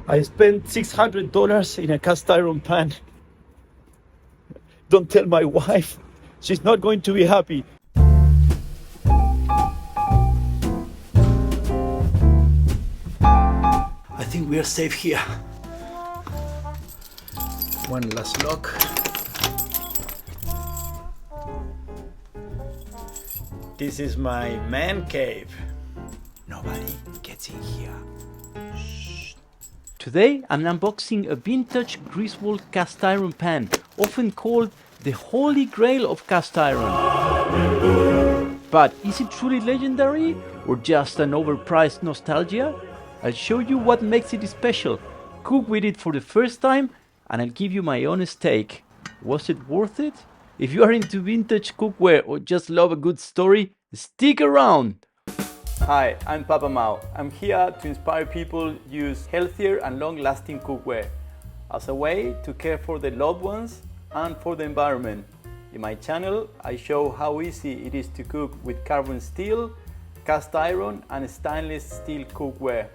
I spent $600 in a cast iron pan. Don't tell my wife. She's not going to be happy. I think we are safe here. One last lock. This is my man cave. Nobody gets in here. Shh. Today I'm unboxing a vintage Griswold cast iron pan, often called the holy grail of cast iron. But is it truly legendary or just an overpriced nostalgia? I'll show you what makes it special, cook with it for the first time, and I'll give you my honest take. Was it worth it? If you are into vintage cookware or just love a good story, stick around! Hi, I'm Papa Mao. I'm here to inspire people to use healthier and long-lasting cookware as a way to care for their loved ones and for the environment. In my channel, I show how easy it is to cook with carbon steel, cast iron and stainless steel cookware.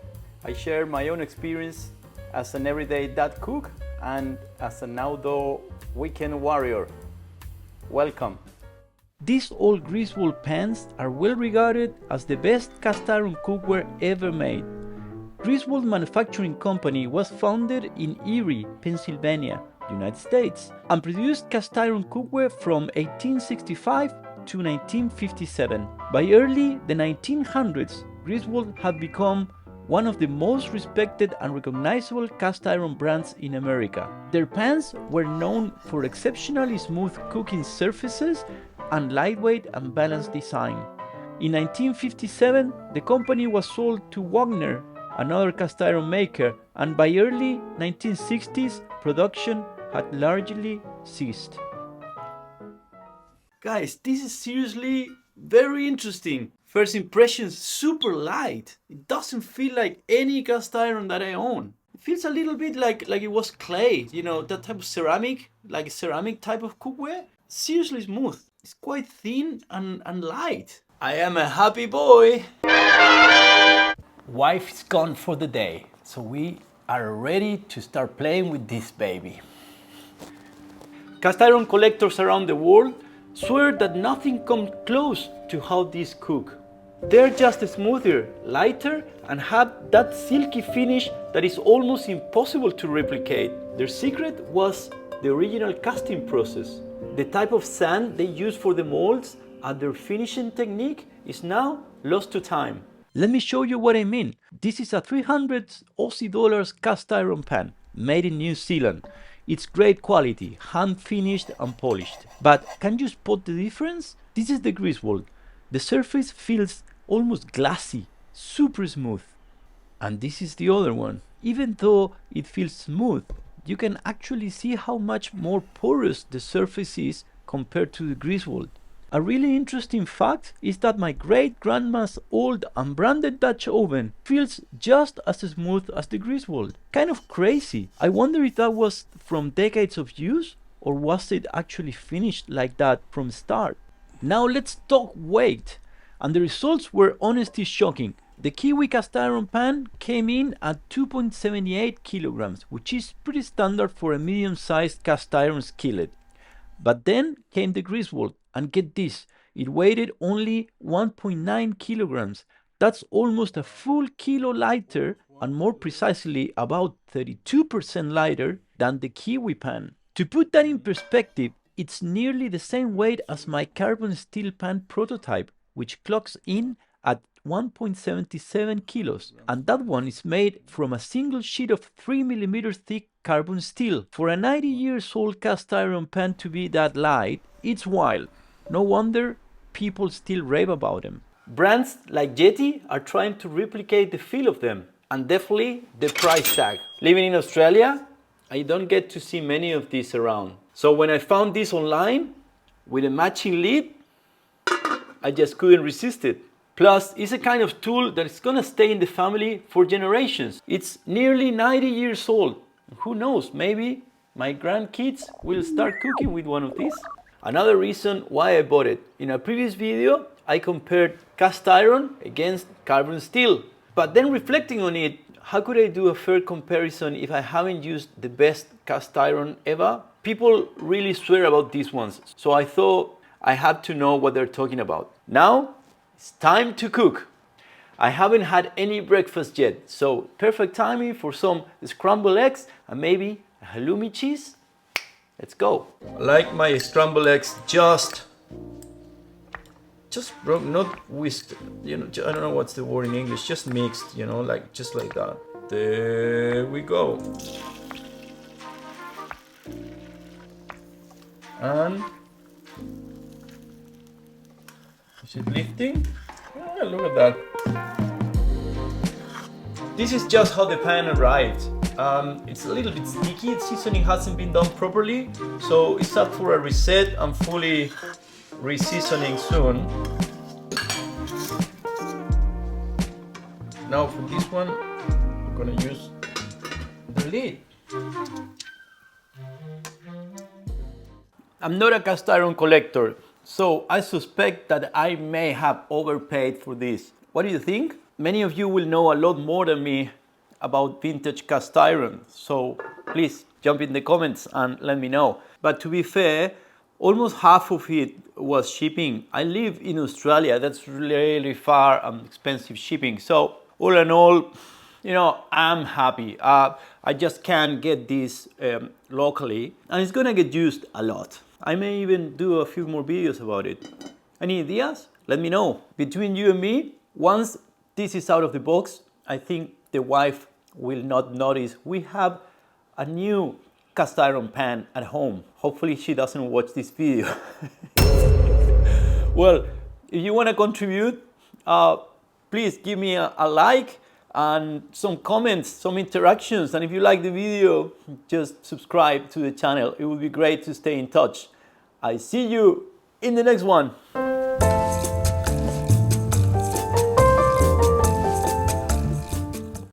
I share my own experience as an everyday dad cook and as an outdoor weekend warrior. Welcome. These old Griswold pans are well regarded as the best cast iron cookware ever made. Griswold Manufacturing Company was founded in Erie, Pennsylvania, United States, and produced cast iron cookware from 1865 to 1957. By early the 1900s, Griswold had become one of the most respected and recognizable cast iron brands in America. Their pans were known for exceptionally smooth cooking surfaces and lightweight and balanced design. In 1957, the company was sold to Wagner, another cast iron maker, and by early 1960s, production had largely ceased. Guys, this is seriously very interesting. First impressions, super light. It doesn't feel like any cast iron that I own. It feels a little bit like it was clay, you know, that type of ceramic, like a ceramic type of cookware. Seriously smooth. It's quite thin and light. I am a happy boy. Wife's gone for the day, so we are ready to start playing with this baby. Cast iron collectors around the world swear that nothing comes close to how these cook. They're just smoother, lighter, and have that silky finish that is almost impossible to replicate. Their secret was the original casting process. The type of sand they use for the molds and their finishing technique is now lost to time. Let me show you what I mean. This is a 300 Aussie dollars cast iron pan made in New Zealand. It's great quality, hand finished and polished. But can you spot the difference? This is the Griswold. The surface feels almost glassy, super smooth. And this is the other one. Even though it feels smooth, you can actually see how much more porous the surface is compared to the Griswold. A really interesting fact is that my great-grandma's old unbranded Dutch oven feels just as smooth as the Griswold. Kind of crazy. I wonder if that was from decades of use, or was it actually finished like that from start? Now let's talk weight. And the results were honestly shocking. The Kiwi cast iron pan came in at 2.78 kilograms, which is pretty standard for a medium-sized cast iron skillet. But then came the Griswold, and get this, it weighed only 1.9 kilograms. That's almost a full kilo lighter, and more precisely about 32% lighter than the Kiwi pan. To put that in perspective, it's nearly the same weight as my carbon steel pan prototype, which clocks in at 1.77 kilos, and that one is made from a single sheet of 3mm thick carbon steel. For a 90 years old cast iron pan to be that light, it's wild. No wonder people still rave about them. Brands like Yeti are trying to replicate the feel of them, and definitely the price tag. Living in Australia, I don't get to see many of these around. So when I found this online with a matching lid, I just couldn't resist it. Plus, it's a kind of tool that is gonna stay in the family for generations. It's nearly 90 years old. Who knows, maybe my grandkids will start cooking with one of these. Another reason why I bought it. In a previous video, I compared cast iron against carbon steel. But then reflecting on it, how could I do a fair comparison if I haven't used the best cast iron ever? People really swear about these ones, so I thought I had to know what they're talking about. Now, it's time to cook. I haven't had any breakfast yet, so perfect timing for some scrambled eggs and maybe a halloumi cheese. Let's go. I like my scrambled eggs just broke, not whisked, you know, I don't know what's the word in English, just mixed, you know, like just like that. There we go. And is it lifting? Ah, look at that. This is just how the pan arrived. It's a little bit sticky, the seasoning hasn't been done properly, so it's up for a reset. I'm fully re-seasoning soon. Now for this one, I'm gonna use the lid. I'm not a cast iron collector, so I suspect that I may have overpaid for this. What do you think? Many of you will know a lot more than me about vintage cast iron, so please jump in the comments and let me know. But to be fair, almost half of it was shipping. I live in Australia, that's really far and expensive shipping. So all in all, you know, I'm happy. I just can't get this locally, and it's gonna get used a lot. I may even do a few more videos about it. Any ideas? Let me know. Between you and me, once this is out of the box, I think the wife will not notice we have a new cast iron pan at home. Hopefully she doesn't watch this video. Well, if you want to contribute, please give me a like and some comments, some interactions. And if you like the video, just subscribe to the channel. It would be great to stay in touch. I see you in the next one.